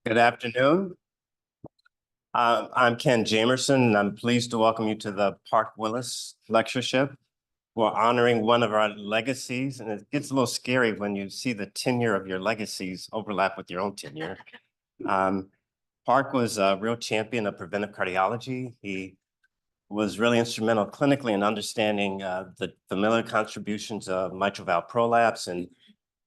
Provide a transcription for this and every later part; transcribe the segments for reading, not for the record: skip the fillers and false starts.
Good afternoon. I'm Ken Jamerson, and I'm pleased to welcome you to the Park Willis Lectureship. We're honoring one of our legacies, and it gets a little scary when you see the tenure of your legacies overlap with your own tenure. Park was a real champion of preventive cardiology. He was really instrumental clinically in understanding the familial contributions of mitral valve prolapse and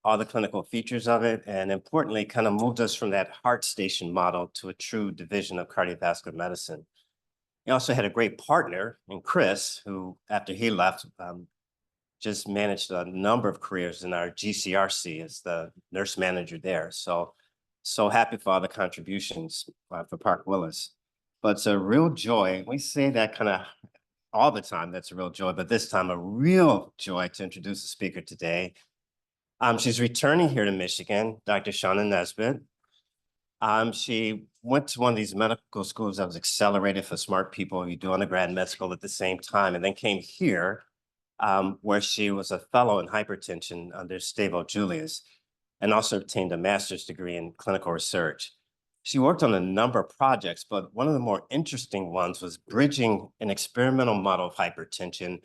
all the clinical features of it, and importantly, kind of moved us from that heart station model to a true division of cardiovascular medicine. He also had a great partner in Chris, who, after he left, just managed a number of careers in our GCRC as the nurse manager there. So happy for all the contributions for Park Willis. But it's a real joy. We say that kind of all the time, that's a real joy, but this time a real joy to introduce the speaker today. She's returning here to Michigan, Dr. Shawna Nesbitt. She went to one of these medical schools that was accelerated for smart people. You do undergrad med school at the same time, and then came here, where she was a fellow in hypertension under Stavo Julius, and also obtained a master's degree in clinical research. She worked on a number of projects, but one of the more interesting ones was bridging an experimental model of hypertension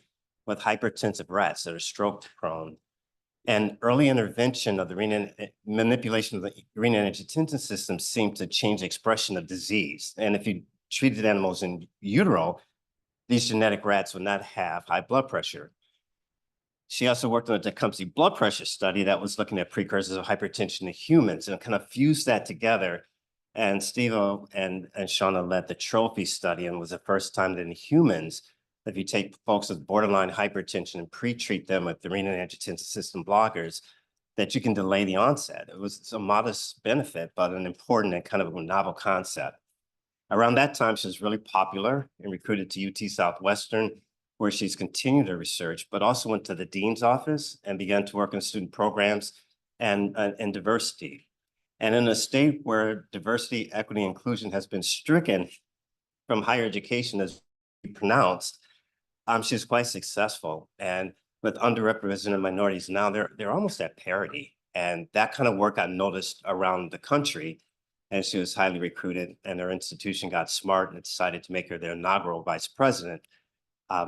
with hypertensive rats that are stroke prone. And early intervention of the manipulation of the renin-angiotensin system seemed to change the expression of disease. And if you treated animals in utero, these genetic rats would not have high blood pressure. She also worked on a Tecumseh blood pressure study that was looking at precursors of hypertension in humans and kind of fused that together. And Steve and Shawna led the trophy study, and was the first time that in humans, if you take folks with borderline hypertension and pre-treat them with the renin-angiotensin system blockers, that you can delay the onset. It was a modest benefit, but an important and kind of a novel concept. Around that time, she was really popular and recruited to UT Southwestern, where she's continued her research, but also went to the dean's office and began to work in student programs and diversity. And in a state where diversity, equity, inclusion has been stricken from higher education as pronounced, she's quite successful. And with underrepresented minorities now, they're almost at parity. And that kind of work got noticed around the country. And she was highly recruited, and her institution got smart and decided to make her their inaugural vice president.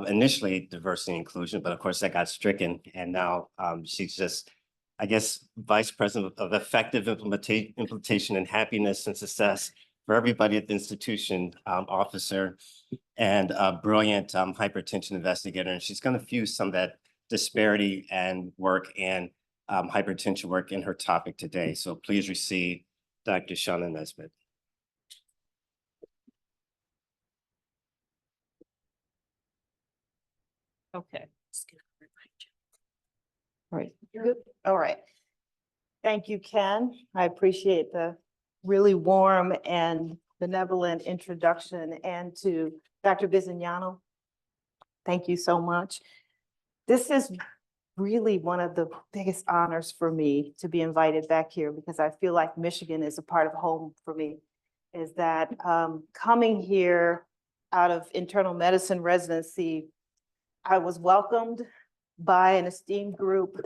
Initially diversity and inclusion, but of course that got stricken. And now she's just, I guess, vice president of effective implementation and happiness and success for everybody at the institution, officer, and a brilliant hypertension investigator. And she's going to fuse some of that disparity and work and hypertension work in her topic today. So please receive Dr. Shawna Nesbitt. Okay. All right. Good. All right. Thank you, Ken. I appreciate the really warm and benevolent introduction, and to Dr. Bizignano, thank you so much. This is really one of the biggest honors for me to be invited back here, because I feel like Michigan is a part of home for me. Is that coming here out of internal medicine residency, I was welcomed by an esteemed group.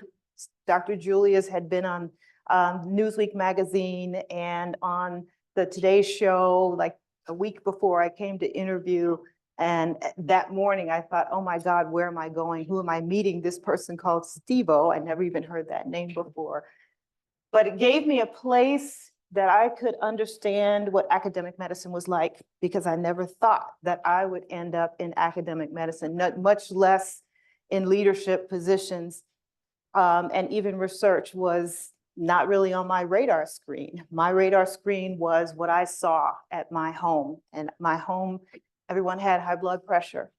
Dr. Julius had been on Newsweek magazine and on the Today Show like a week before I came to interview. And that morning I thought, oh my God, where am I going? Who am I meeting? This person called Steve-O. I never even heard that name before. But it gave me a place that I could understand what academic medicine was like, because I never thought that I would end up in academic medicine, not much less in leadership positions. And even research was not really on my radar screen. My radar screen was what I saw at my home. And my home, everyone had high blood pressure.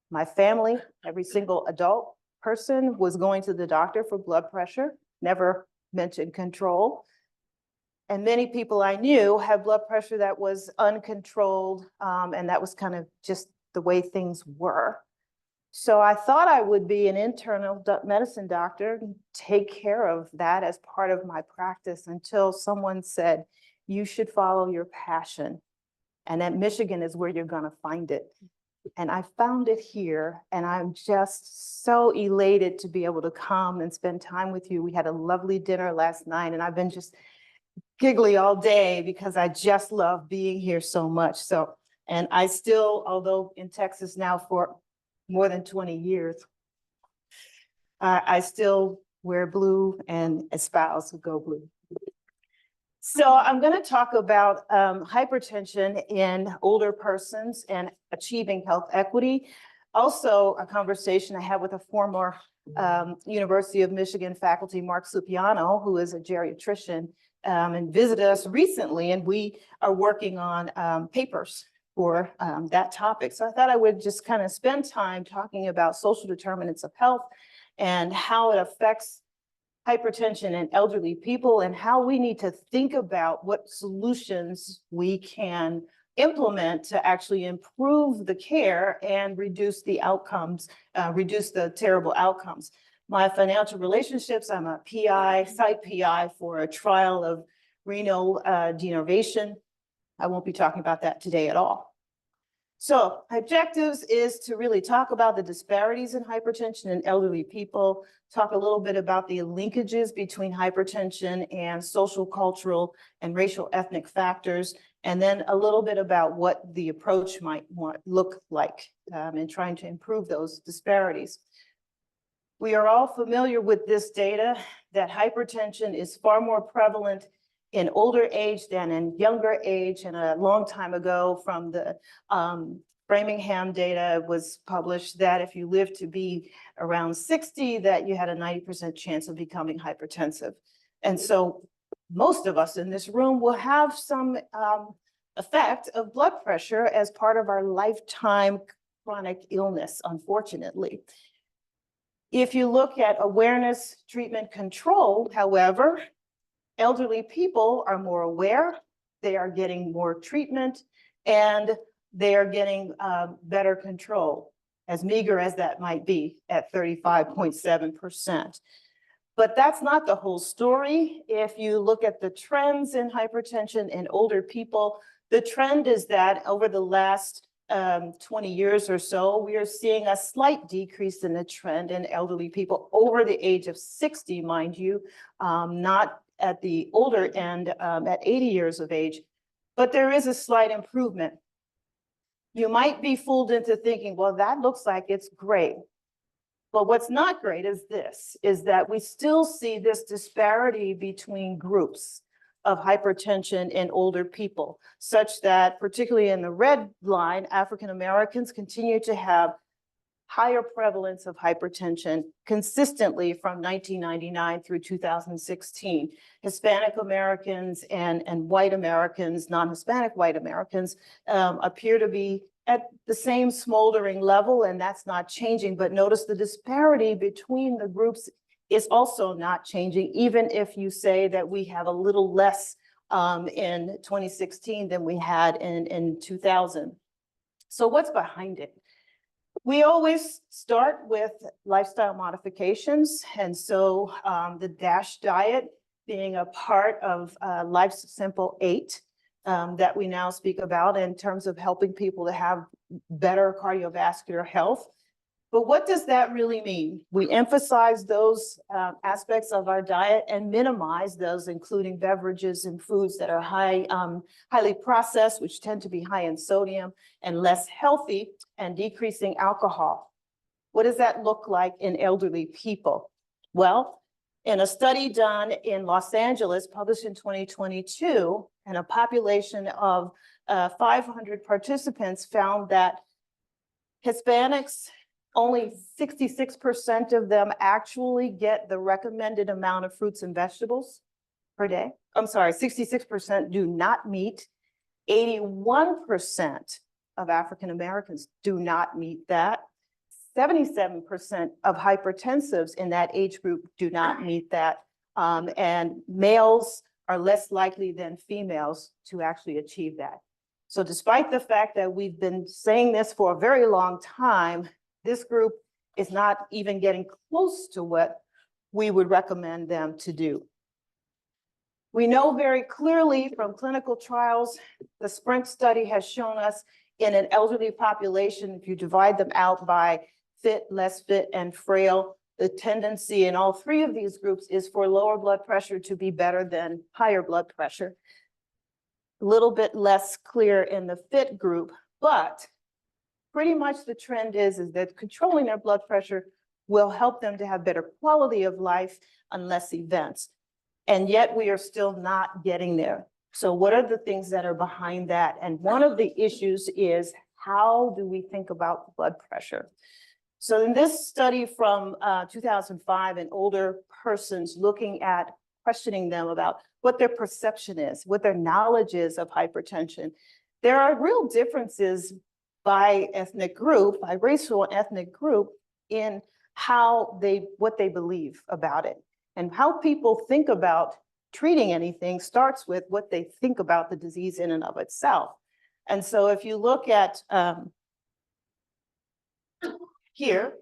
My family, every single adult person was going to the doctor for blood pressure, never mentioned control. And many people I knew had blood pressure that was uncontrolled, and that was kind of just the way things were. So I thought I would be an internal medicine doctor and take care of that as part of my practice, until someone said, you should follow your passion. And at Michigan is where you're gonna find it. And I found it here, and I'm just so elated to be able to come and spend time with you. We had a lovely dinner last night, and I've been just giggly all day because I just love being here so much. So, and I still, although in Texas now for more than 20 years, I still wear blue and espouse Go Blue. So I'm going to talk about hypertension in older persons and achieving health equity. Also, a conversation I had with a former University of Michigan faculty, Mark Supiano, who is a geriatrician, and visited us recently, and we are working on papers for that topic. So I thought I would just kind of spend time talking about social determinants of health and how it affects hypertension in elderly people and how we need to think about what solutions we can implement to actually improve the care and reduce the outcomes, reduce the terrible outcomes. My financial relationships, I'm a PI, site PI for a trial of renal denervation. I won't be talking about that today at all. So objectives is to really talk about the disparities in hypertension in elderly people, talk a little bit about the linkages between hypertension and social, cultural, and racial ethnic factors, and then a little bit about what the approach might look like in trying to improve those disparities. We are all familiar with this data that hypertension is far more prevalent in older age than in younger age. And a long time ago from the Framingham data was published that if you live to be around 60, that you had a 90% chance of becoming hypertensive. And so most of us in this room will have some effect of blood pressure as part of our lifetime chronic illness, unfortunately. If you look at awareness, treatment, control, however, elderly people are more aware, they are getting more treatment, and they are getting better control, as meager as that might be at 35.7%. But that's not the whole story. If you look at the trends in hypertension in older people, the trend is that over the last 20 years or so, we are seeing a slight decrease in the trend in elderly people over the age of 60, mind you, not at the older end at 80 years of age, but there is a slight improvement. You might be fooled into thinking, well, that looks like it's great. But what's not great is this, is that we still see this disparity between groups of hypertension in older people, such that particularly in the red line, African Americans continue to have higher prevalence of hypertension consistently from 1999 through 2016. Hispanic Americans and white Americans, non-Hispanic white Americans, appear to be at the same smoldering level, and that's not changing. But notice the disparity between the groups is also not changing, even if you say that we have a little less in 2016 than we had in 2000. So what's behind it? We always start with lifestyle modifications. And so the DASH diet being a part of Life's Simple 8 that we now speak about in terms of helping people to have better cardiovascular health. But what does that really mean? We emphasize those aspects of our diet and minimize those, including beverages and foods that are highly processed, which tend to be high in sodium and less healthy, and decreasing alcohol. What does that look like in elderly people? Well, in a study done in Los Angeles, published in 2022, and a population of 500 participants found that Hispanics, only 66% of them actually get the recommended amount of fruits and vegetables per day. I'm sorry, 66% do not meet. 81% of African Americans do not meet that. 77% of hypertensives in that age group do not meet that. And males are less likely than females to actually achieve that. So despite the fact that we've been saying this for a very long time, this group is not even getting close to what we would recommend them to do. We know very clearly from clinical trials, the SPRINT study has shown us in an elderly population, if you divide them out by fit, less fit, and frail, the tendency in all three of these groups is for lower blood pressure to be better than higher blood pressure. A little bit less clear in the fit group, but pretty much the trend is that controlling their blood pressure will help them to have better quality of life and less events. And yet we are still not getting there. So what are the things that are behind that? And one of the issues is, how do we think about blood pressure? So in this study from 2005, and older persons looking at questioning them about what their perception is, what their knowledge is of hypertension, there are real differences by ethnic group, by racial and ethnic group, in what they believe about it. And how people think about treating anything starts with what they think about the disease in and of itself. And so if you look at here,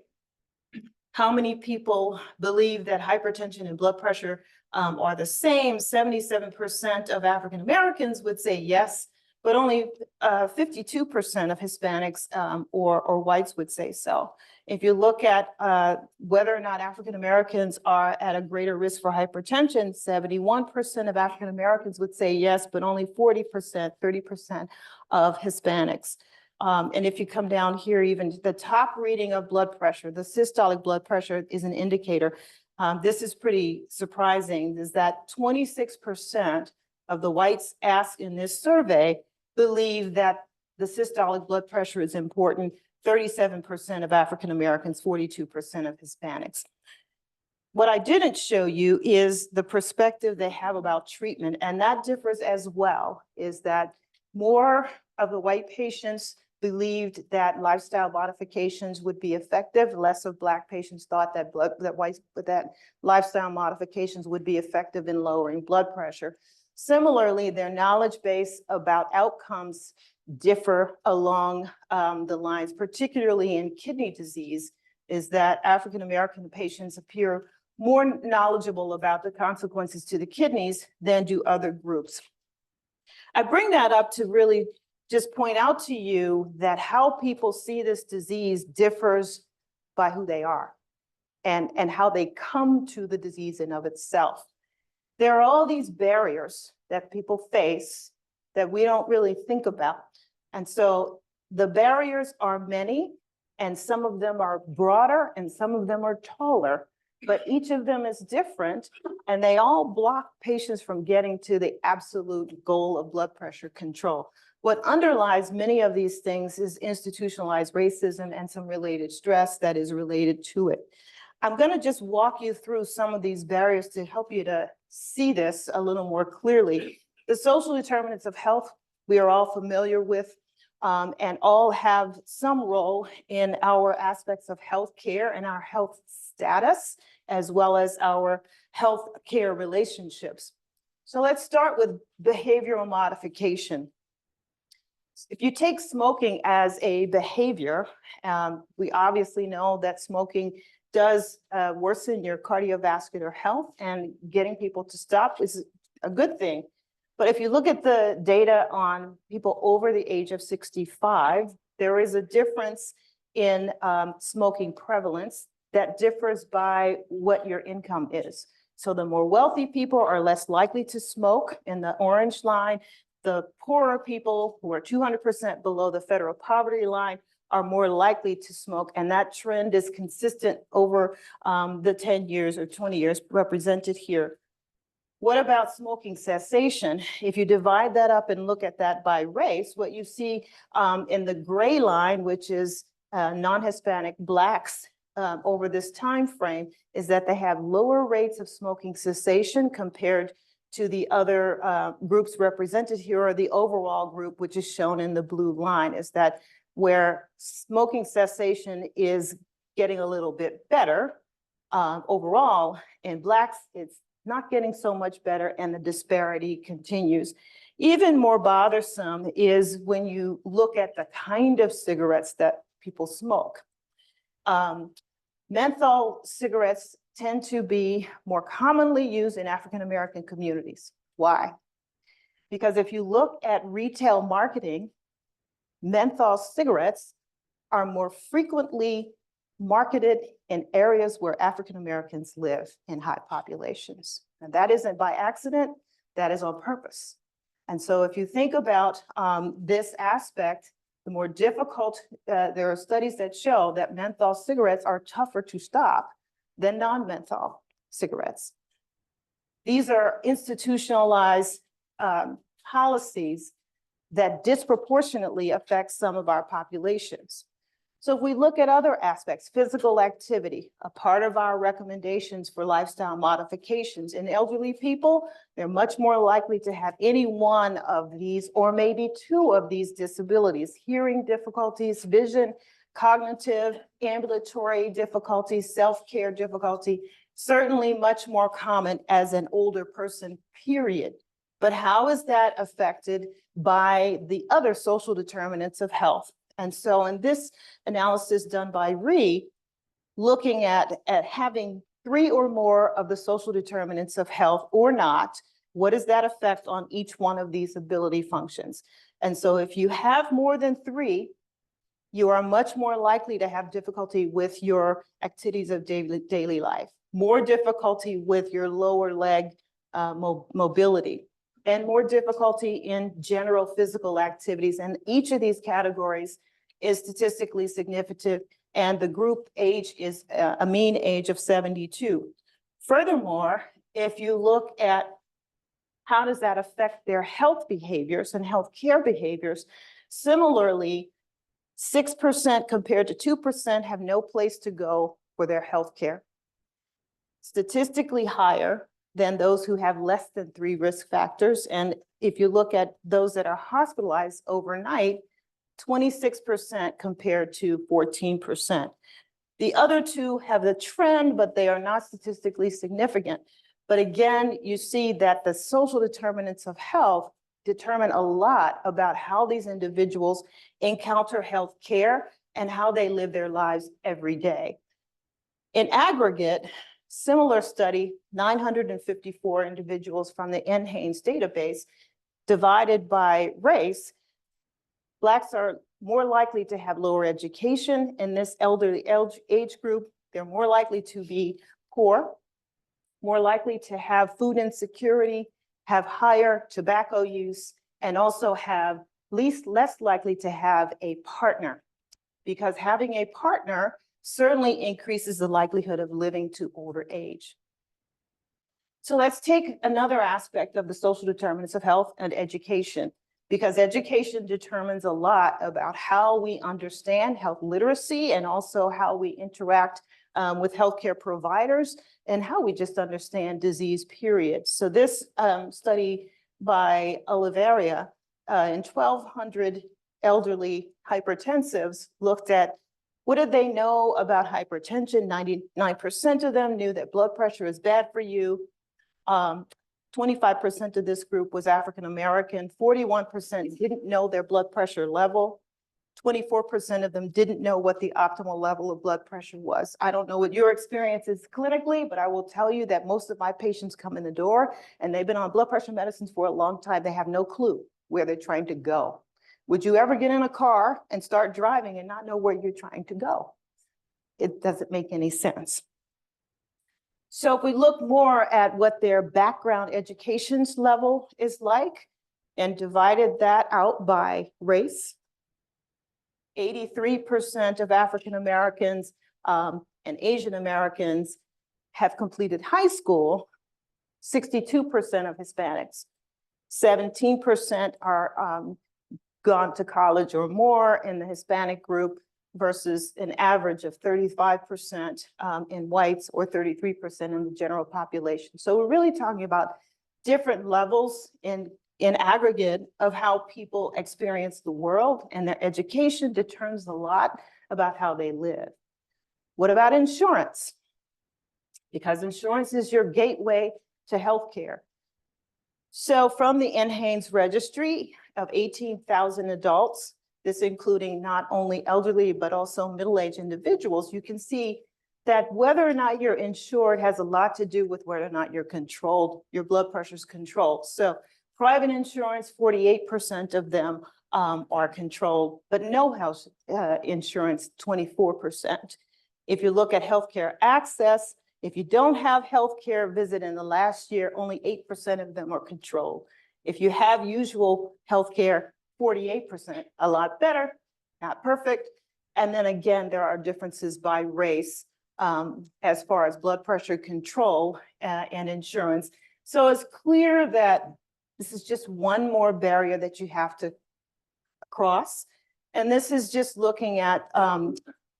how many people believe that hypertension and blood pressure are the same? 77% of African Americans would say yes, but only 52% of Hispanics or whites would say so. If you look at whether or not African Americans are at a greater risk for hypertension, 71% of African Americans would say yes, but only 40%, 30% of Hispanics. And if you come down here, even the top reading of blood pressure, the systolic blood pressure is an indicator. This is pretty surprising, is that 26% of the whites asked in this survey believe that the systolic blood pressure is important, 37% of African Americans, 42% of Hispanics. What I didn't show you is the perspective they have about treatment, and that differs as well, is that more of the white patients believed that lifestyle modifications would be effective. Less of Black patients thought that lifestyle modifications would be effective in lowering blood pressure. Similarly, their knowledge base about outcomes differ along the lines, particularly in kidney disease, is that African American patients appear more knowledgeable about the consequences to the kidneys than do other groups. I bring that up to really just point out to you that how people see this disease differs by who they are and how they come to the disease in of itself. There are all these barriers that people face that we don't really think about. And so the barriers are many, and some of them are broader and some of them are taller, but each of them is different, and they all block patients from getting to the absolute goal of blood pressure control. What underlies many of these things is institutionalized racism and some related stress that is related to it. I'm going to just walk you through some of these barriers to help you to see this a little more clearly. The social determinants of health, we are all familiar with, and all have some role in our aspects of health care and our health status, as well as our health care relationships. So let's start with behavioral modification. If you take smoking as a behavior, we obviously know that smoking does worsen your cardiovascular health, and getting people to stop is a good thing. But if you look at the data on people over the age of 65, there is a difference in smoking prevalence that differs by what your income is. So the more wealthy people are less likely to smoke in the orange line. The poorer people, who are 200% below the federal poverty line, are more likely to smoke. And that trend is consistent over the 10 years or 20 years represented here. What about smoking cessation? If you divide that up and look at that by race, what you see in the gray line, which is non-Hispanic Blacks over this time frame, is that they have lower rates of smoking cessation compared to the other groups represented here, or the overall group, which is shown in the blue line, is that where smoking cessation is getting a little bit better overall, in Blacks, it's not getting so much better, and the disparity continues. Even more bothersome is when you look at the kind of cigarettes that people smoke. Menthol cigarettes tend to be more commonly used in African American communities. Why? Because if you look at retail marketing, menthol cigarettes are more frequently marketed in areas where African Americans live in high populations. And that isn't by accident, that is on purpose. And so if you think about this aspect, the more difficult, there are studies that show that menthol cigarettes are tougher to stop than non-menthol cigarettes. These are institutionalized policies that disproportionately affect some of our populations. So if we look at other aspects, physical activity, a part of our recommendations for lifestyle modifications in elderly people, they're much more likely to have any one of these or maybe two of these disabilities: hearing difficulties, vision, cognitive, ambulatory difficulties, self-care difficulty, certainly much more common as an older person, period. But how is that affected by the other social determinants of health? And so in this analysis done by Rhee, looking at having 3 or more of the social determinants of health or not, what does that affect on each one of these ability functions? And so if you have more than 3, you are much more likely to have difficulty with your activities of daily life, more difficulty with your lower leg mobility, and more difficulty in general physical activities. And each of these categories is statistically significant, and the group age is a mean age of 72. Furthermore, if you look at how does that affect their health behaviors and healthcare behaviors, similarly, 6% compared to 2% have no place to go for their healthcare. Statistically higher than those who have less than 3 risk factors. And if you look at those that are hospitalized overnight, 26% compared to 14%. The other 2 have the trend, but they are not statistically significant. But again, you see that the social determinants of health determine a lot about how these individuals encounter health care and how they live their lives every day. In aggregate, similar study, 954 individuals from the NHANES database, divided by race, Blacks are more likely to have lower education in this elderly age group. They're more likely to be poor, more likely to have food insecurity, have higher tobacco use, and also have less likely to have a partner, because having a partner certainly increases the likelihood of living to older age. So let's take another aspect of the social determinants of health and education, because education determines a lot about how we understand health literacy and also how we interact with healthcare providers and how we just understand disease, period. So this study by Oliveira in 1,200 elderly hypertensives looked at what did they know about hypertension. 99% of them knew that blood pressure is bad for you. 25% of this group was African American. 41% didn't know their blood pressure level. 24% of them didn't know what the optimal level of blood pressure was. I don't know what your experience is clinically, but I will tell you that most of my patients come in the door and they've been on blood pressure medicines for a long time. They have no clue where they're trying to go. Would you ever get in a car and start driving and not know where you're trying to go? It doesn't make any sense. So if we look more at what their background education's level is like and divided that out by race, 83% of African Americans and Asian Americans have completed high school, 62% of Hispanics, 17% are gone to college or more in the Hispanic group versus an average of 35% in whites or 33% in the general population. So we're really talking about different levels in aggregate of how people experience the world, and their education determines a lot about how they live. What about insurance? Because insurance is your gateway to healthcare. So from the NHANES registry of 18,000 adults, this including not only elderly, but also middle-aged individuals, you can see that whether or not you're insured has a lot to do with whether or not you're controlled, your blood pressure is controlled. So private insurance, 48% of them are controlled, but no health insurance, 24%. If you look at healthcare access, if you don't have healthcare visit in the last year, only 8% of them are controlled. If you have usual healthcare, 48%, a lot better, not perfect. And then again, there are differences by race as far as blood pressure control and insurance. So it's clear that this is just one more barrier that you have to cross. And this is just looking at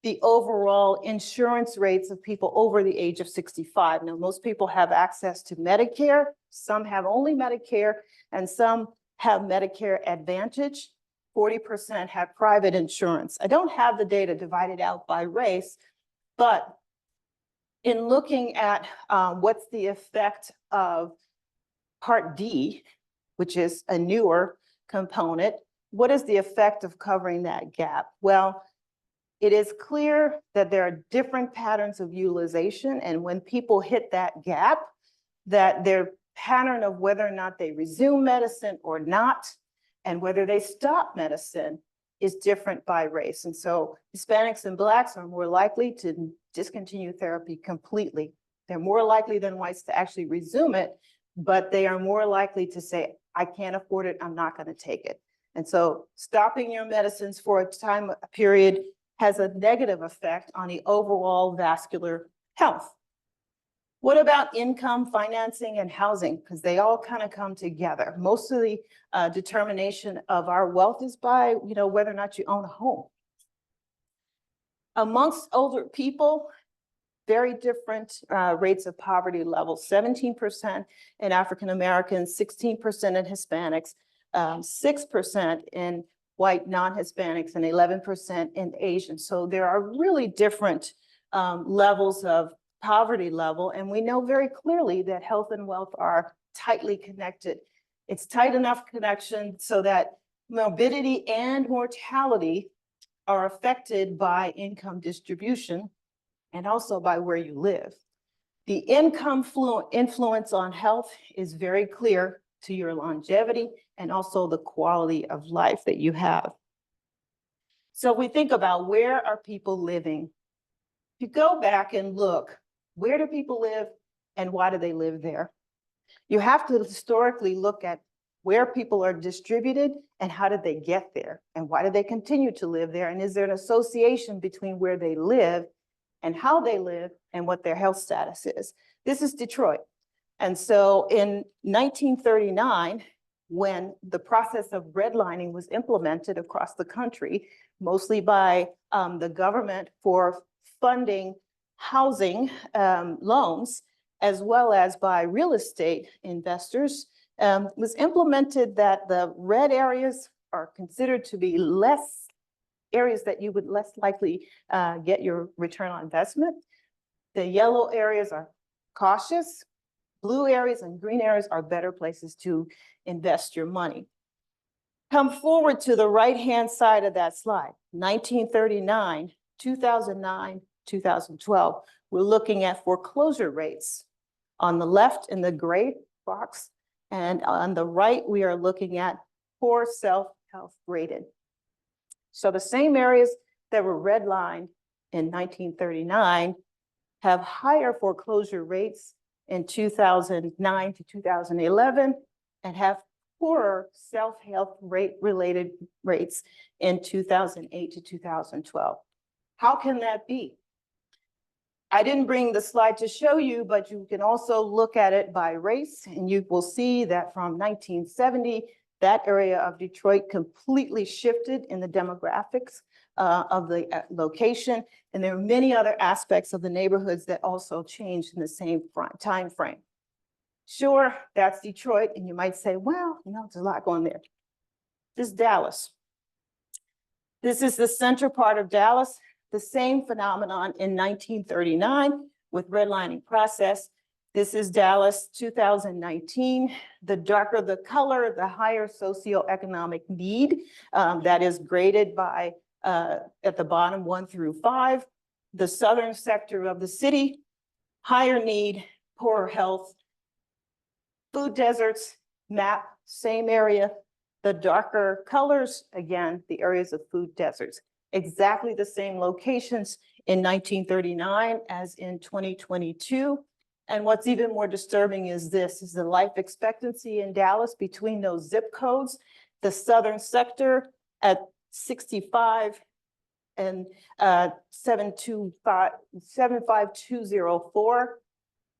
the overall insurance rates of people over the age of 65. Now, most people have access to Medicare. Some have only Medicare, and some have Medicare Advantage. 40% have private insurance. I don't have the data divided out by race, but in looking at what's the effect of Part D, which is a newer component, what is the effect of covering that gap? Well, it is clear that there are different patterns of utilization, and when people hit that gap, that their pattern of whether or not they resume medicine or not, and whether they stop medicine is different by race. And so Hispanics and Blacks are more likely to discontinue therapy completely. They're more likely than whites to actually resume it, but they are more likely to say, I can't afford it, I'm not going to take it. And so stopping your medicines for a period has a negative effect on the overall vascular health. What about income, financing, and housing? Because they all kind of come together. Most of the determination of our wealth is by, whether or not you own a home. Amongst older people, very different rates of poverty levels, 17% in African Americans, 16% in Hispanics, 6% in white non-Hispanics, and 11% in Asians. So there are really different levels of poverty level, and we know very clearly that health and wealth are tightly connected. It's tight enough connection so that morbidity and mortality are affected by income distribution and also by where you live. The income influence on health is very clear to your longevity and also the quality of life that you have. So we think about, where are people living? If you go back and look, where do people live and why do they live there? You have to historically look at where people are distributed and how did they get there and why do they continue to live there, and is there an association between where they live and how they live and what their health status is. This is Detroit. And so in 1939, when the process of redlining was implemented across the country, mostly by the government for funding housing loans, as well as by real estate investors, was implemented that the red areas are considered to be less areas that you would less likely get your return on investment. The yellow areas are cautious. Blue areas and green areas are better places to invest your money. Come forward to the right-hand side of that slide, 1939, 2009, 2012. We're looking at foreclosure rates. On the left in the gray box, and on the right, we are looking at poor self-health rated. So the same areas that were redlined in 1939 have higher foreclosure rates in 2009 to 2011 and have poorer self-health rate related rates in 2008 to 2012. How can that be? I didn't bring the slide to show you, but you can also look at it by race, and you will see that from 1970, that area of Detroit completely shifted in the demographics of the location. And there are many other aspects of the neighborhoods that also changed in the same time frame. Sure, that's Detroit. And you might say, well, there's a lot going there. This is Dallas. This is the center part of Dallas. The same phenomenon in 1939 with redlining process. This is Dallas 2019. The darker the color, the higher socioeconomic need that is graded by at the bottom 1 through 5. The southern sector of the city, higher need, poorer health. Food deserts, map, same area. The darker colors, again, the areas of food deserts. Exactly the same locations in 1939 as in 2022. And what's even more disturbing is this, is the life expectancy in Dallas between those zip codes, the southern sector at 65 and 75204,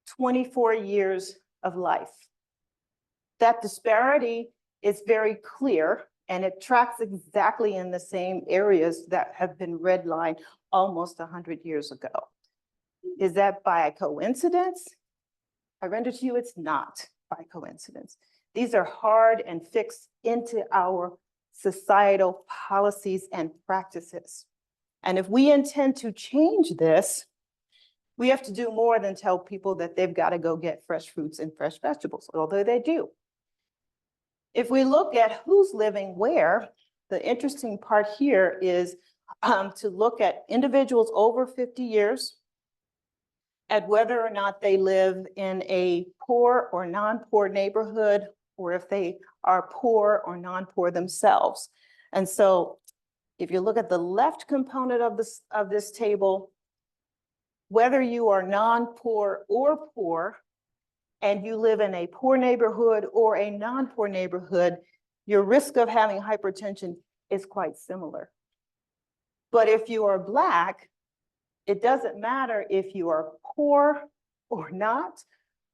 24 years of life. That disparity is very clear, and it tracks exactly in the same areas that have been redlined almost 100 years ago. Is that by coincidence? I render to you, it's not by coincidence. These are hard and fixed into our societal policies and practices. And if we intend to change this, we have to do more than tell people that they've got to go get fresh fruits and fresh vegetables, although they do. If we look at who's living where, the interesting part here is to look at individuals over 50 years, at whether or not they live in a poor or non-poor neighborhood, or if they are poor or non-poor themselves. And so if you look at the left component of this table, whether you are non-poor or poor, and you live in a poor neighborhood or a non-poor neighborhood, your risk of having hypertension is quite similar. But if you are Black, it doesn't matter if you are poor or not,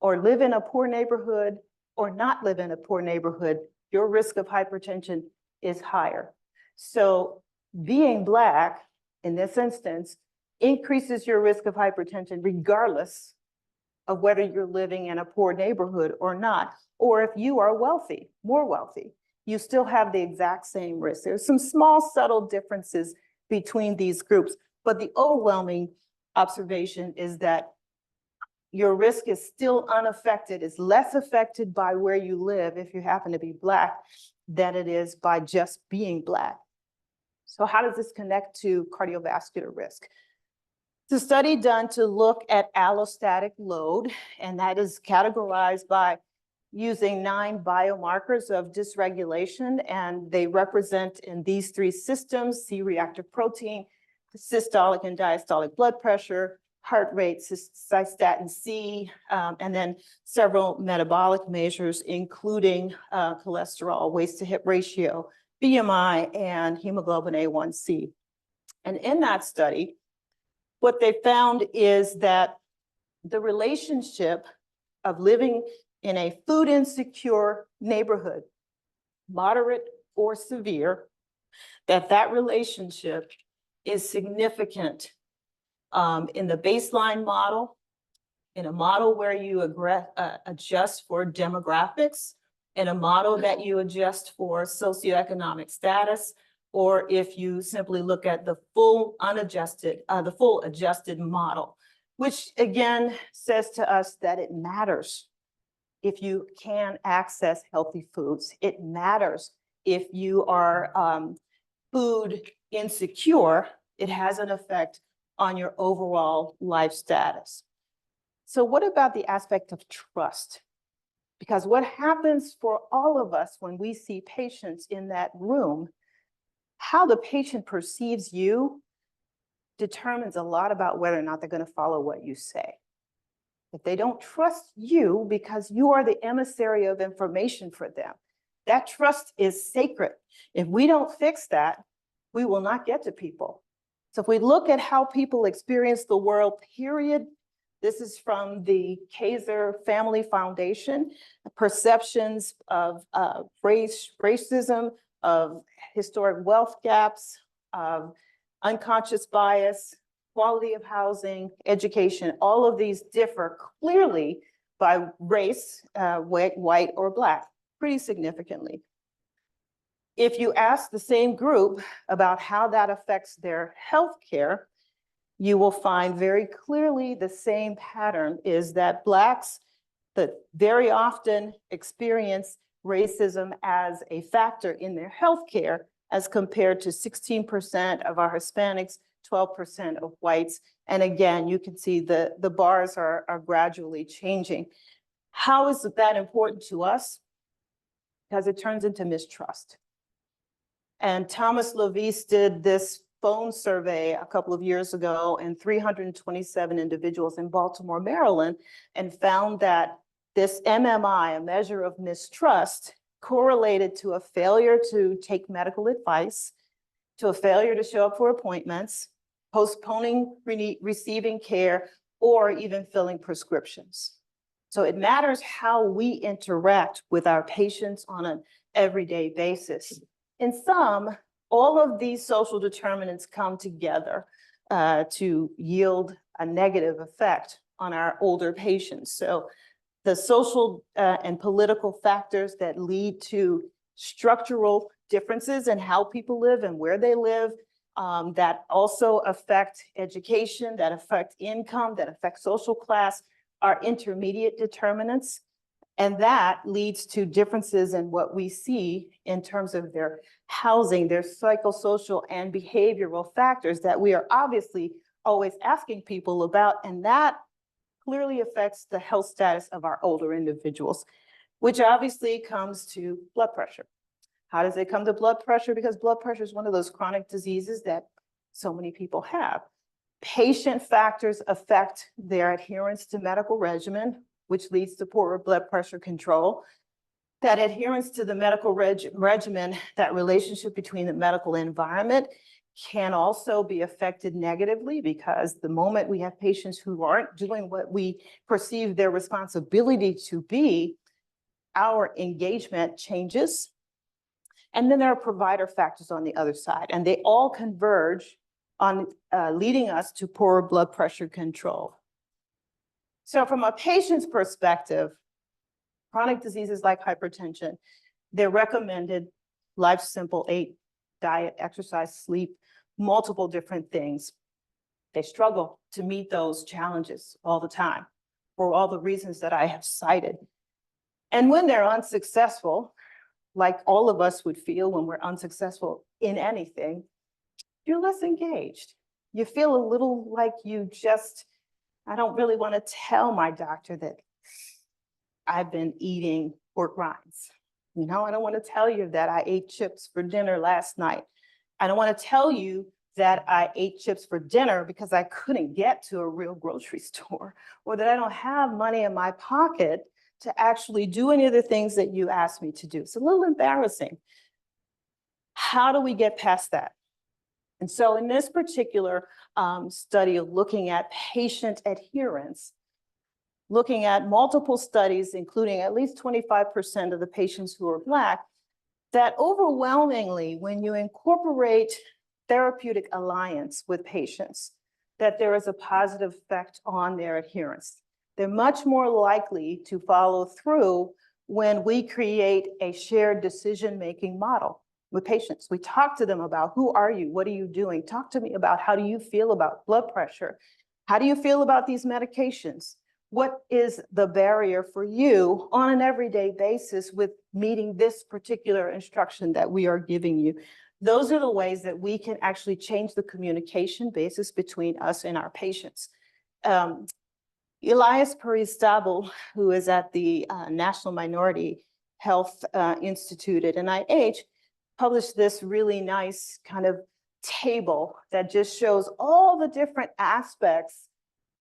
or live in a poor neighborhood or not live in a poor neighborhood, your risk of hypertension is higher. So being Black, in this instance, increases your risk of hypertension regardless of whether you're living in a poor neighborhood or not. Or if you are wealthy, more wealthy, you still have the exact same risk. There's some small, subtle differences between these groups, but the overwhelming observation is that your risk is still unaffected, is less affected by where you live if you happen to be Black than it is by just being Black. So how does this connect to cardiovascular risk? It's a study done to look at allostatic load, and that is categorized by using 9 biomarkers of dysregulation, and they represent in these 3 systems: C-reactive protein, systolic and diastolic blood pressure, heart rate, cystatin C, and then several metabolic measures, including cholesterol, waist to hip ratio, BMI, and hemoglobin A1C. And in that study, what they found is that the relationship of living in a food insecure neighborhood, moderate or severe, that relationship is significant in the baseline model, in a model where you adjust for demographics, in a model that you adjust for socioeconomic status, or if you simply look at the full unadjusted, the full adjusted model, which again says to us that it matters if you can access healthy foods. It matters if you are food insecure. It has an effect on your overall life status. So what about the aspect of trust? Because what happens for all of us when we see patients in that room, how the patient perceives you determines a lot about whether or not they're going to follow what you say. If they don't trust you because you are the emissary of information for them, that trust is sacred. If we don't fix that, we will not get to people. So if we look at how people experience the world, period, this is from the Kaiser Family Foundation, perceptions of racism, of historic wealth gaps, of unconscious bias, quality of housing, education. All of these differ clearly by race, white or Black, pretty significantly. If you ask the same group about how that affects their healthcare, you will find very clearly the same pattern is that Blacks that very often experience racism as a factor in their healthcare, as compared to 16% of our Hispanics, 12% of whites. And again, you can see the bars are gradually changing. How is that important to us? Because it turns into mistrust. And Thomas Lovis did this phone survey a couple of years ago and 327 individuals in Baltimore, Maryland, and found that this MMI, a measure of mistrust, correlated to a failure to take medical advice, to a failure to show up for appointments, postponing receiving care, or even filling prescriptions. So it matters how we interact with our patients on an everyday basis. In sum, all of these social determinants come together to yield a negative effect on our older patients. So the social and political factors that lead to structural differences in how people live and where they live, that also affect education, that affect income, that affect social class, are intermediate determinants. And that leads to differences in what we see in terms of their housing, their psychosocial and behavioral factors that we are obviously always asking people about. And that clearly affects the health status of our older individuals, which obviously comes to blood pressure. How does it come to blood pressure? Because blood pressure is one of those chronic diseases that so many people have. Patient factors affect their adherence to medical regimen, which leads to poorer blood pressure control. That adherence to the medical regimen, that relationship between the medical environment can also be affected negatively, because the moment we have patients who aren't doing what we perceive their responsibility to be, our engagement changes. And then there are provider factors on the other side, and they all converge on leading us to poorer blood pressure control. So from a patient's perspective, chronic diseases like hypertension, they're recommended Life's Simple 8, diet, exercise, sleep, multiple different things. They struggle to meet those challenges all the time for all the reasons that I have cited. And when they're unsuccessful, like all of us would feel when we're unsuccessful in anything, you're less engaged. You feel a little like I don't really want to tell my doctor that I've been eating pork rinds. I don't want to tell you that I ate chips for dinner last night. I don't want to tell you that I ate chips for dinner because I couldn't get to a real grocery store, or that I don't have money in my pocket to actually do any of the things that you asked me to do. It's a little embarrassing. How do we get past that? And so in this particular study of looking at patient adherence, looking at multiple studies, including at least 25% of the patients who are Black, that overwhelmingly, when you incorporate therapeutic alliance with patients, that there is a positive effect on their adherence. They're much more likely to follow through when we create a shared decision-making model with patients. We talk to them about, who are you? What are you doing? Talk to me about, how do you feel about blood pressure? How do you feel about these medications? What is the barrier for you on an everyday basis with meeting this particular instruction that we are giving you? Those are the ways that we can actually change the communication basis between us and our patients. Elias Paris-Stabel, who is at the National Minority Health Institute at NIH, published this really nice kind of table that just shows all the different aspects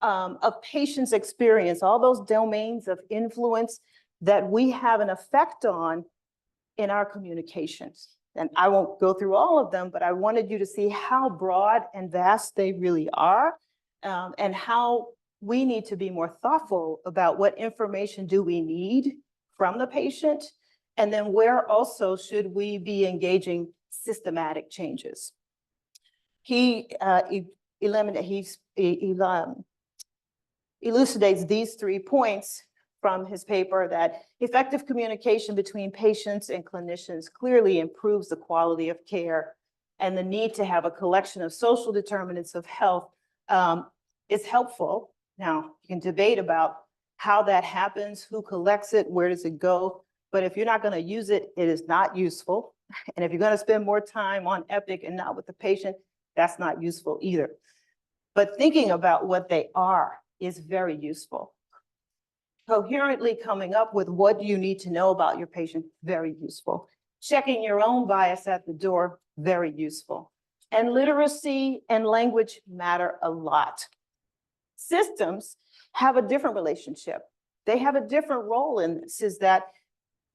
of patients' experience, all those domains of influence that we have an effect on in our communications. And I won't go through all of them, but I wanted you to see how broad and vast they really are, and how we need to be more thoughtful about what information do we need from the patient, and then where also should we be engaging systematic changes. He elucidates these 3 points from his paper, that effective communication between patients and clinicians clearly improves the quality of care, and the need to have a collection of social determinants of health is helpful. Now, you can debate about how that happens, who collects it, where does it go? But if you're not going to use it, it is not useful. And if you're going to spend more time on Epic and not with the patient, that's not useful either. But thinking about what they are is very useful. Coherently coming up with what you need to know about your patient, very useful. Checking your own bias at the door, very useful. And literacy and language matter a lot. Systems have a different relationship. They have a different role in this, is that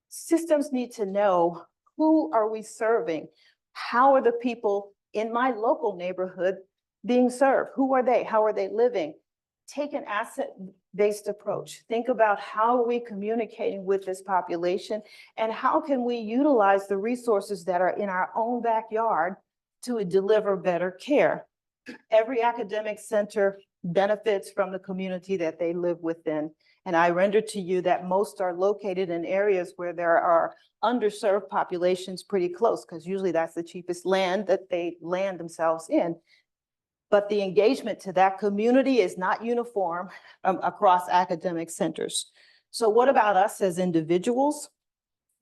systems need to know, who are we serving? How are the people in my local neighborhood being served? Who are they? How are they living? Take an asset-based approach. Think about, how are we communicating with this population, and how can we utilize the resources that are in our own backyard to deliver better care? Every academic center benefits from the community that they live within. And I render to you that most are located in areas where there are underserved populations pretty close, because usually that's the cheapest land that they land themselves in. But the engagement to that community is not uniform across academic centers. So what about us as individuals?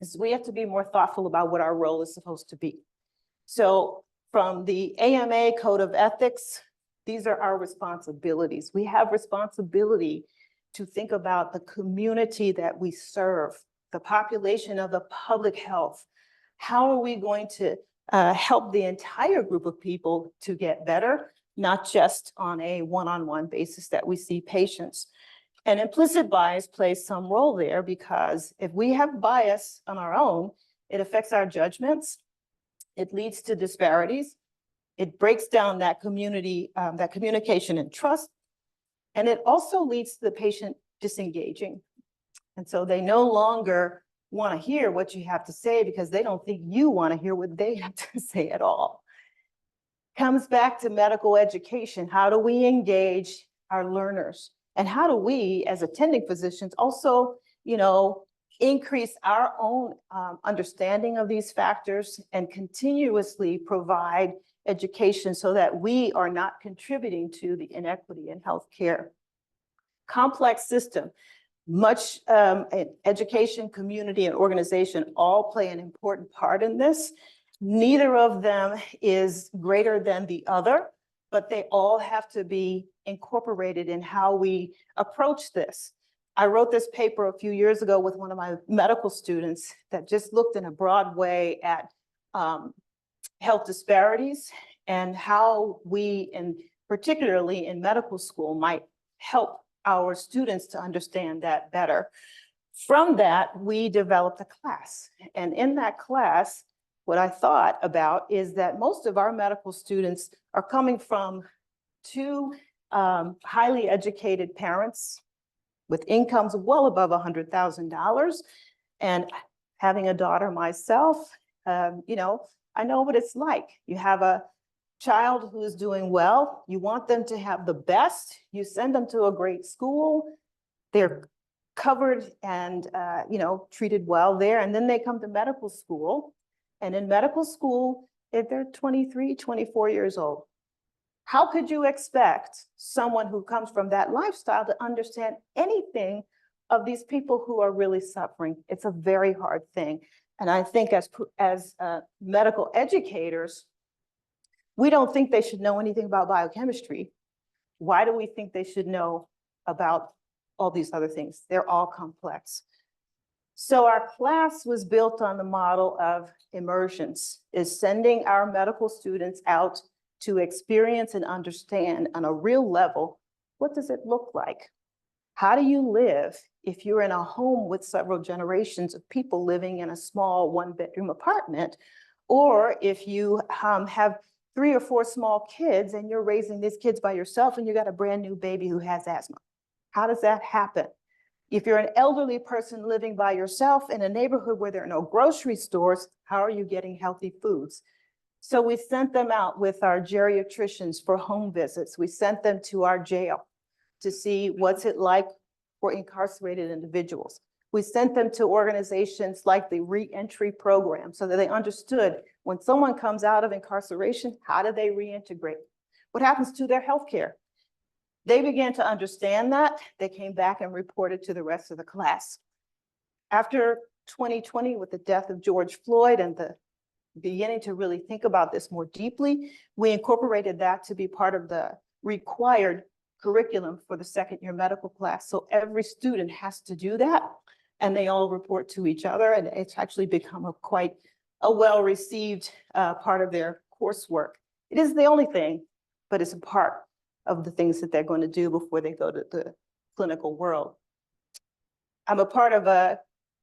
Is we have to be more thoughtful about what our role is supposed to be. So from the AMA Code of Ethics, these are our responsibilities. We have responsibility to think about the community that we serve, the population of the public health. How are we going to help the entire group of people to get better, not just on a one-on-one basis that we see patients? And implicit bias plays some role there, because if we have bias on our own, it affects our judgments. It leads to disparities. It breaks down that community, that communication and trust. And it also leads to the patient disengaging. And so they no longer want to hear what you have to say, because they don't think you want to hear what they have to say at all. Comes back to medical education. How do we engage our learners? And how do we, as attending physicians, also, increase our own understanding of these factors and continuously provide education so that we are not contributing to the inequity in healthcare? Complex system. Much education, community, and organization all play an important part in this. Neither of them is greater than the other, but they all have to be incorporated in how we approach this. I wrote this paper a few years ago with one of my medical students that just looked in a broad way at health disparities and how we, and particularly in medical school, might help our students to understand that better. From that, we developed a class. And in that class, what I thought about is that most of our medical students are coming from two highly educated parents with incomes well above $100,000. And having a daughter myself, I know what it's like. You have a child who is doing well, you want them to have the best, you send them to a great school, they're covered and treated well there, and then they come to medical school. And in medical school, if they're 23, 24 years old, how could you expect someone who comes from that lifestyle to understand anything of these people who are really suffering? It's a very hard thing. And I think as medical educators, we don't think they should know anything about biochemistry. Why do we think they should know about all these other things? They're all complex. So our class was built on the model of immersions, is sending our medical students out to experience and understand on a real level, what does it look like? How do you live if you're in a home with several generations of people living in a small one-bedroom apartment, or if you have 3 or 4 small kids and you're raising these kids by yourself and you got a brand new baby who has asthma? How does that happen? If you're an elderly person living by yourself in a neighborhood where there are no grocery stores, how are you getting healthy foods? So we sent them out with our geriatricians for home visits. We sent them to our jail to see what's it like for incarcerated individuals. We sent them to organizations like the reentry program so that they understood when someone comes out of incarceration, how do they reintegrate? What happens to their healthcare? They began to understand that. They came back and reported to the rest of the class. After 2020, with the death of George Floyd and the beginning to really think about this more deeply, we incorporated that to be part of the required curriculum for the second-year medical class. So every student has to do that, and they all report to each other, and it's actually become quite a well-received part of their coursework. It isn't the only thing, but it's a part of the things that they're going to do before they go to the clinical world. I'm a part of a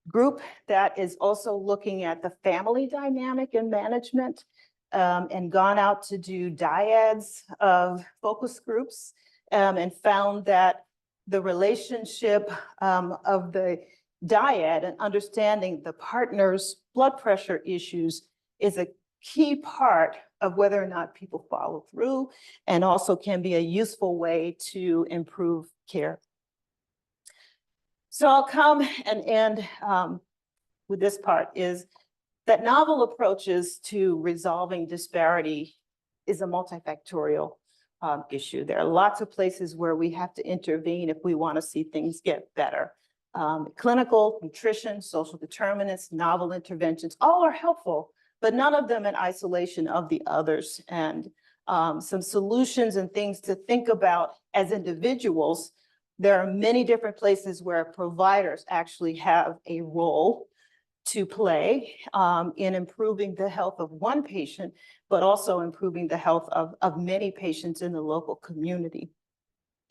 group that is also looking at the family dynamic and management, and gone out to do dyads of focus groups, and found that the relationship of the dyad and understanding the partner's blood pressure issues is a key part of whether or not people follow through, and also can be a useful way to improve care. So I'll come and end with this part, is that novel approaches to resolving disparity is a multifactorial issue. There are lots of places where we have to intervene if we want to see things get better. Clinical, nutrition, social determinants, novel interventions, all are helpful, but none of them in isolation of the others. And some solutions and things to think about as individuals. There are many different places where providers actually have a role to play in improving the health of one patient, but also improving the health of many patients in the local community.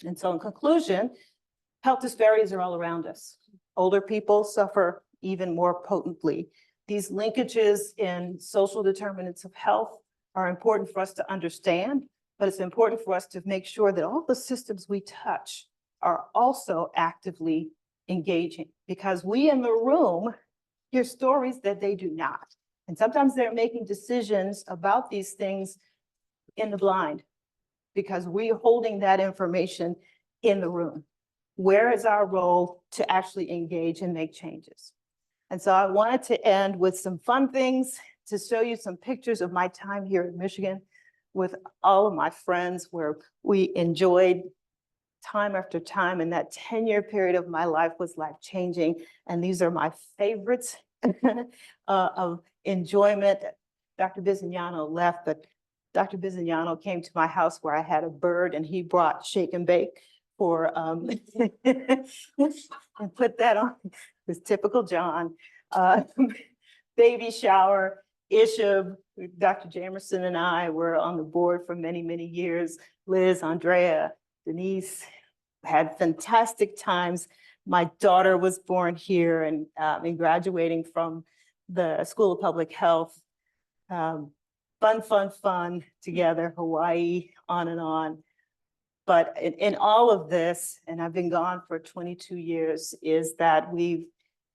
And so in conclusion, health disparities are all around us. Older people suffer even more potently. These linkages in social determinants of health are important for us to understand, but it's important for us to make sure that all the systems we touch are also actively engaging, because we in the room hear stories that they do not. And sometimes they're making decisions about these things in the blind, because we're holding that information in the room. Where is our role to actually engage and make changes? And so I wanted to end with some fun things to show you some pictures of my time here in Michigan with all of my friends, where we enjoyed time after time, and that 10-year period of my life was life-changing. And these are my favorites of enjoyment. Dr. Bizignano left, but Dr. Bizignano came to my house where I had a bird, and he brought shake and bake for and put that on. It was typical John. Baby shower, Ishab, Dr. Jamerson and I were on the board for many, many years. Liz, Andrea, Denise, had fantastic times. My daughter was born here and graduating from the School of Public Health. Fun together, Hawaii, on and on. But in all of this, and I've been gone for 22 years, is that we've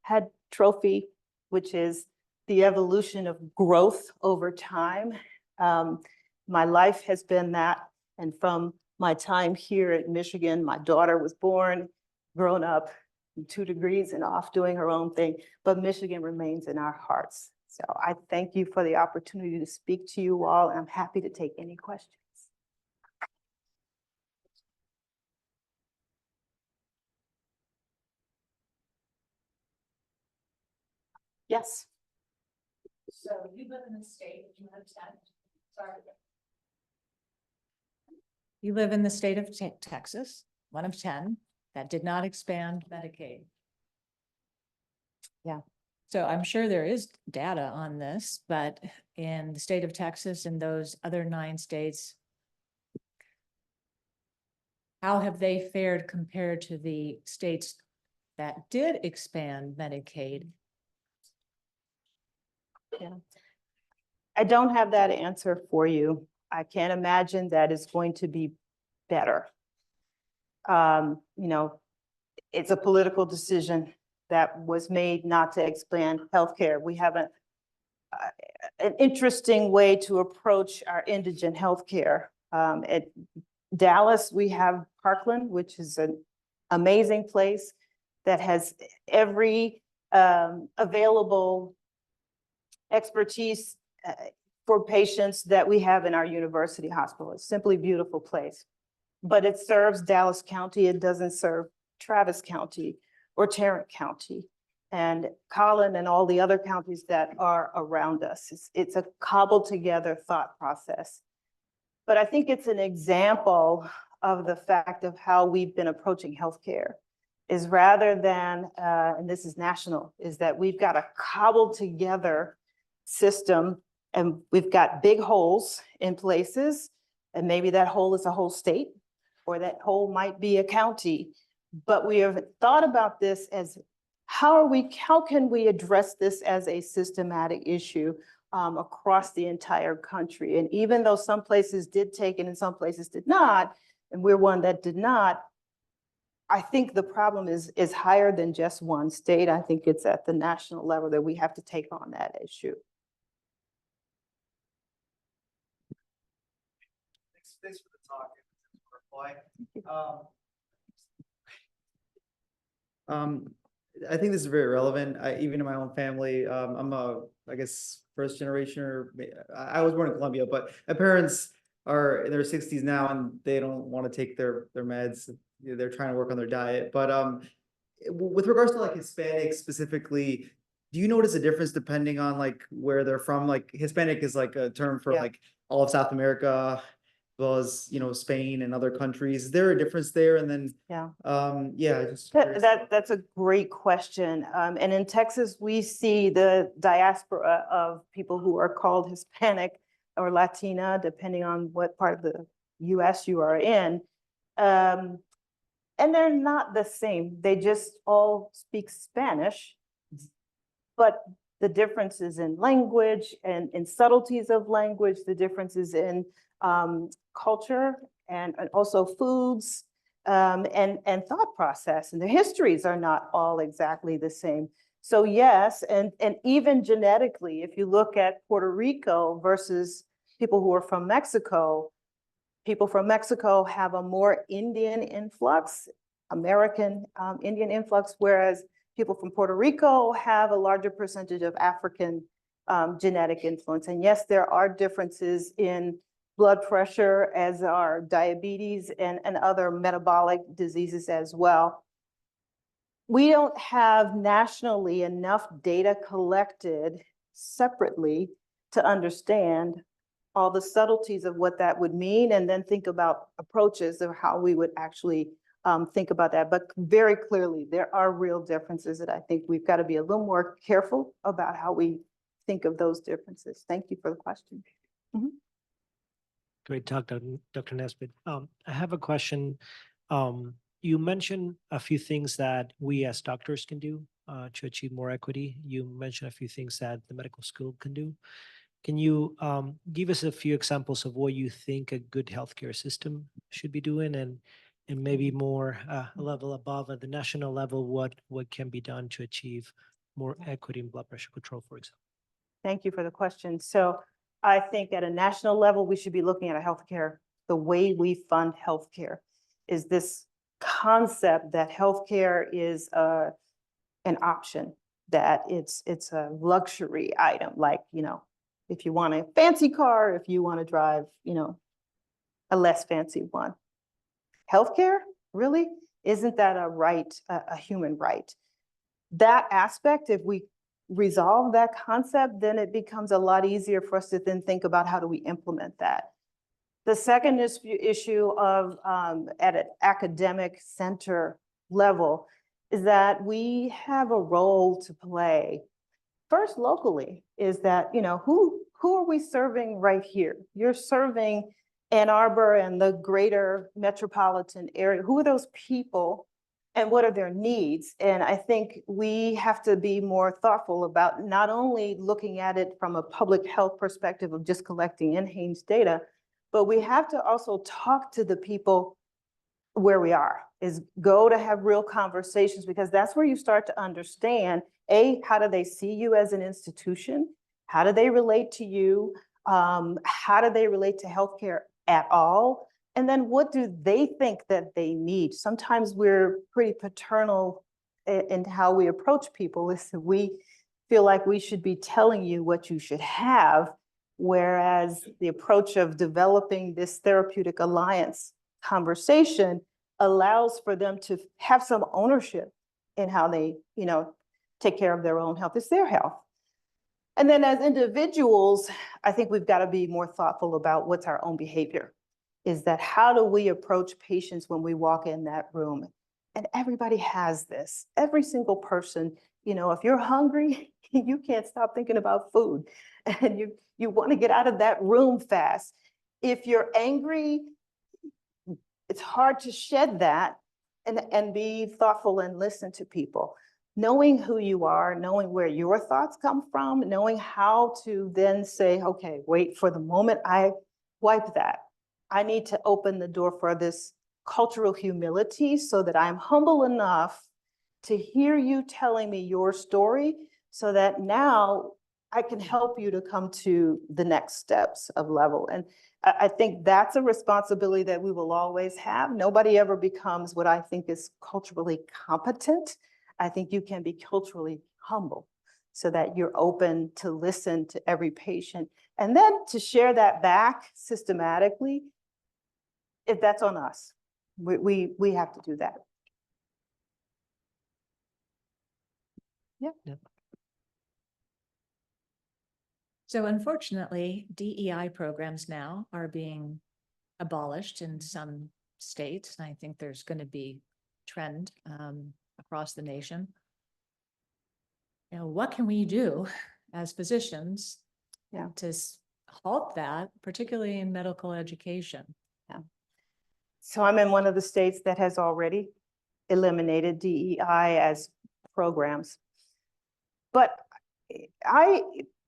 had trophy, which is the evolution of growth over time. My life has been that, and from my time here at Michigan, my daughter was born, grown up, 2 degrees and off doing her own thing, but Michigan remains in our hearts. So I thank you for the opportunity to speak to you all, and I'm happy to take any questions. Yes. So you live in the state, you have 10, sorry. You live in the state of Texas, one of 10, that did not expand Medicaid. Yeah. So I'm sure there is data on this, but in the state of Texas and those other 9 states, how have they fared compared to the states that did expand Medicaid? Yeah. I don't have that answer for you. I can't imagine that it's going to be better. You know, it's a political decision that was made not to expand healthcare. We have an interesting way to approach our indigent healthcare. At Dallas, we have Parkland, which is an amazing place that has every available expertise for patients that we have in our university hospital. It's simply a beautiful place, but it serves Dallas County. It doesn't serve Travis County or Tarrant County and Collin and all the other counties that are around us. It's a cobbled together thought process. But I think it's an example of the fact of how we've been approaching healthcare, is rather than, and this is national, is that we've got a cobbled together system And we've got big holes in places, and maybe that hole is a whole state, or that hole might be a county. But we have thought about this as how can we address this as a systematic issue across the entire country? And even though some places did take it and some places did not, and we're one that did not, I think the problem is higher than just one state. I think it's at the national level that we have to take on that issue. Thanks for the talk and for reply. I think this is very relevant. Even in my own family, I'm I guess, first generation, or I was born in Colombia, but my parents are in their 60s now, and they don't want to take their meds. They're trying to work on their diet. But with regards to like Hispanics specifically, do you notice a difference depending on like where they're from? Like Hispanic is like a term for like all of South America, as well as, you know, Spain and other countries. Is there a difference there? And then, just curious. That's a great question. And in Texas, we see the diaspora of people who are called Hispanic or Latina, depending on what part of the US you are in. And they're not the same. They just all speak Spanish, but the differences in language and in subtleties of language, the differences in culture and also foods and thought process, and their histories are not all exactly the same. So yes, and even genetically, if you look at Puerto Rico versus people who are from Mexico, people from Mexico have a more Indian influx, American Indian influx, whereas people from Puerto Rico have a larger percentage of African genetic influence. And yes, there are differences in blood pressure, as are diabetes and other metabolic diseases as well. We don't have nationally enough data collected separately to understand all the subtleties of what that would mean, and then think about approaches of how we would actually think about that. But very clearly, there are real differences that I think we've got to be a little more careful about how we think of those differences. Thank you for the question. Mm-hmm. Great talk, Dr. Nesbitt. I have a question. You mentioned a few things that we as doctors can do to achieve more equity. You mentioned a few things that the medical school can do. Can you give us a few examples of what you think a good healthcare system should be doing, and maybe more a level above at the national level, what can be done to achieve more equity in blood pressure control, for example? Thank you for the question. So I think at a national level, we should be looking at a healthcare, the way we fund healthcare is this concept that healthcare is an option, that it's a luxury item, like, you know, if you want a fancy car, if you want to drive, you know, a less fancy one. Healthcare, really? Isn't that a right, a human right? That aspect, if we resolve that concept, then it becomes a lot easier for us to then think about how do we implement that. The second issue of at an academic center level is that we have a role to play. First, locally, is that, you know, who are we serving right here? You're serving Ann Arbor and the greater metropolitan area. Who are those people and what are their needs? And I think we have to be more thoughtful about not only looking at it from a public health perspective of just collecting NHANES data, but we have to also talk to the people where we are, is go to have real conversations, because that's where you start to understand, A, how do they see you as an institution? How do they relate to you? How do they relate to healthcare at all? And then what do they think that they need? Sometimes we're pretty paternal in how we approach people. Listen, we feel like we should be telling you what you should have, whereas the approach of developing this therapeutic alliance conversation allows for them to have some ownership in how they, you know, take care of their own health. It's their health. And then as individuals, I think we've got to be more thoughtful about what's our own behavior. Is that how do we approach patients when we walk in that room? And everybody has this. Every single person if you're hungry, you can't stop thinking about food and you want to get out of that room fast. If you're angry, it's hard to shed that and be thoughtful and listen to people. Knowing who you are, knowing where your thoughts come from, knowing how to then say, okay, wait for the moment I wipe that. I need to open the door for this cultural humility so that I'm humble enough to hear you telling me your story so that now I can help you to come to the next steps of level. And I think that's a responsibility that we will always have. Nobody ever becomes what I think is culturally competent. I think you can be culturally humble so that you're open to listen to every patient and then to share that back systematically, if that's on us. We have to do that. Yeah. So unfortunately, DEI programs now are being abolished in some states. And I think there's going to be trend across the nation. What can we do as physicians to halt that, particularly in medical education? Yeah. So I'm in one of the states that has already eliminated DEI as programs. But I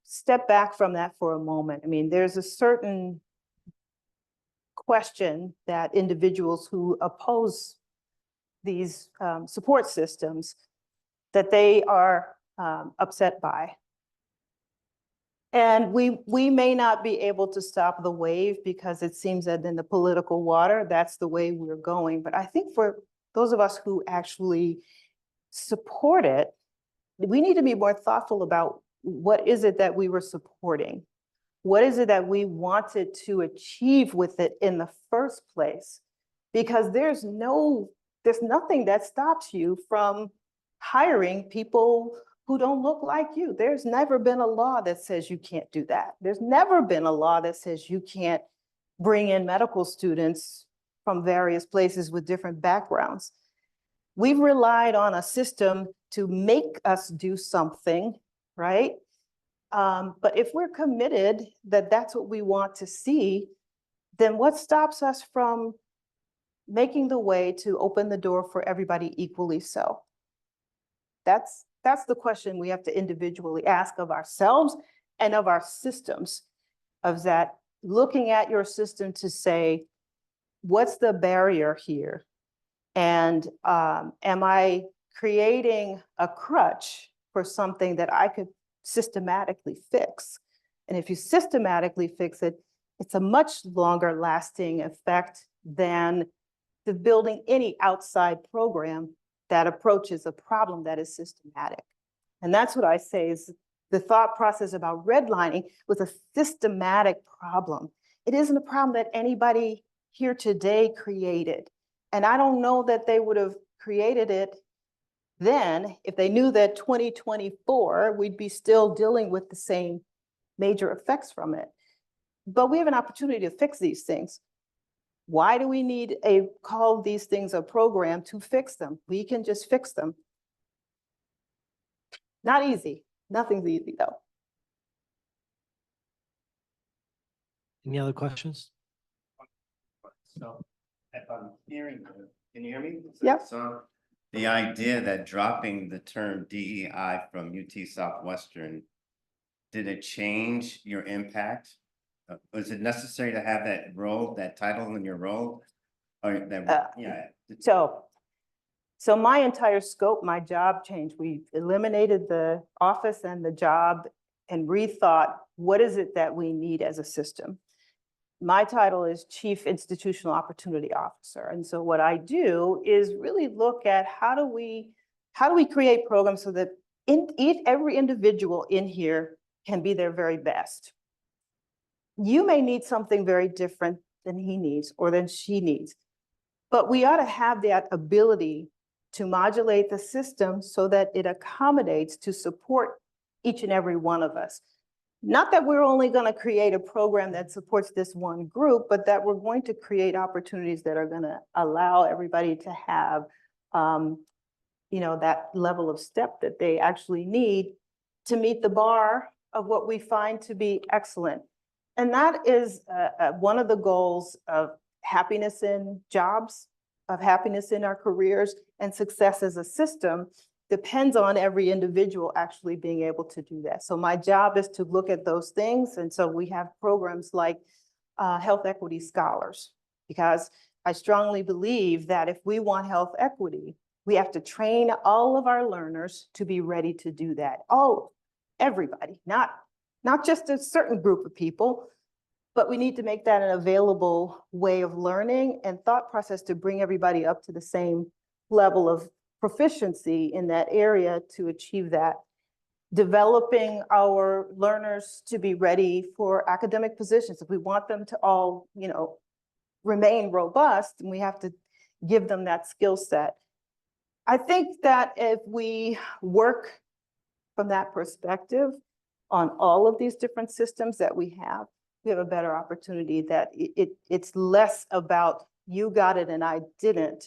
step back from that for a moment. I mean, there's a certain question that individuals who oppose these support systems that they are upset by. And we may not be able to stop the wave because it seems that in the political water, that's the way we're going. But I think for those of us who actually support it, we need to be more thoughtful about what is it that we were supporting? What is it that we wanted to achieve with it in the first place? Because there's nothing that stops you from hiring people who don't look like you. There's never been a law that says you can't do that. There's never been a law that says you can't bring in medical students from various places with different backgrounds. We've relied on a system to make us do something, right? But if we're committed that that's what we want to see, then what stops us from making the way to open the door for everybody equally so? That's the question we have to individually ask of ourselves and of our systems, of that looking at your system to say, what's the barrier here? And am I creating a crutch for something that I could systematically fix? And if you systematically fix it, it's a much longer lasting effect than the building any outside program that approaches a problem that is systematic. And that's what I say is the thought process about redlining was a systematic problem. It isn't a problem that anybody here today created. And I don't know that they would have created it then if they knew that 2024, we'd be still dealing with the same major effects from it. But we have an opportunity to fix these things. Why do we need call these things a program to fix them? We can just fix them. Not easy. Nothing's easy though. Any other questions? So if I'm hearing you, can you hear me? Yep. So the idea that dropping the term DEI from UT Southwestern, did it change your impact? Was it necessary to have that role, that title in your role? Or that, yeah. So my entire scope, my job changed. We eliminated the office and the job and rethought what is it that we need as a system. My title is Chief Institutional Opportunity Officer. And so what I do is really look at how do we create programs so that every individual in here can be their very best. You may need something very different than he needs or than she needs, but we ought to have that ability to modulate the system so that it accommodates to support each and every one of us. Not that we're only going to create a program that supports this one group, but that we're going to create opportunities that are going to allow everybody to have that level of step that they actually need to meet the bar of what we find to be excellent. And that is one of the goals of happiness in jobs, of happiness in our careers, and success as a system depends on every individual actually being able to do that. So my job is to look at those things. And so we have programs like Health Equity Scholars, because I strongly believe that if we want health equity, we have to train all of our learners to be ready to do that. Everybody, not just a certain group of people, but we need to make that an available way of learning and thought process to bring everybody up to the same level of proficiency in that area to achieve that. Developing our learners to be ready for academic positions. If we want them to all, remain robust, and we have to give them that skill set. I think that if we work from that perspective on all of these different systems that we have a better opportunity, that it's less about you got it and I didn't,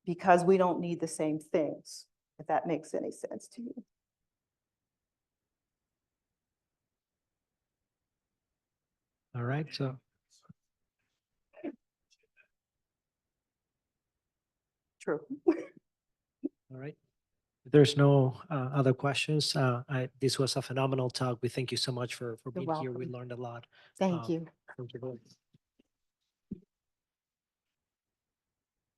because we don't need the same things, if that makes any sense to you. All right, so True. all right. If there's no other questions, this was a phenomenal talk. We thank you so much for You're being here. We welcome. learned a lot. Thank you. Thank you.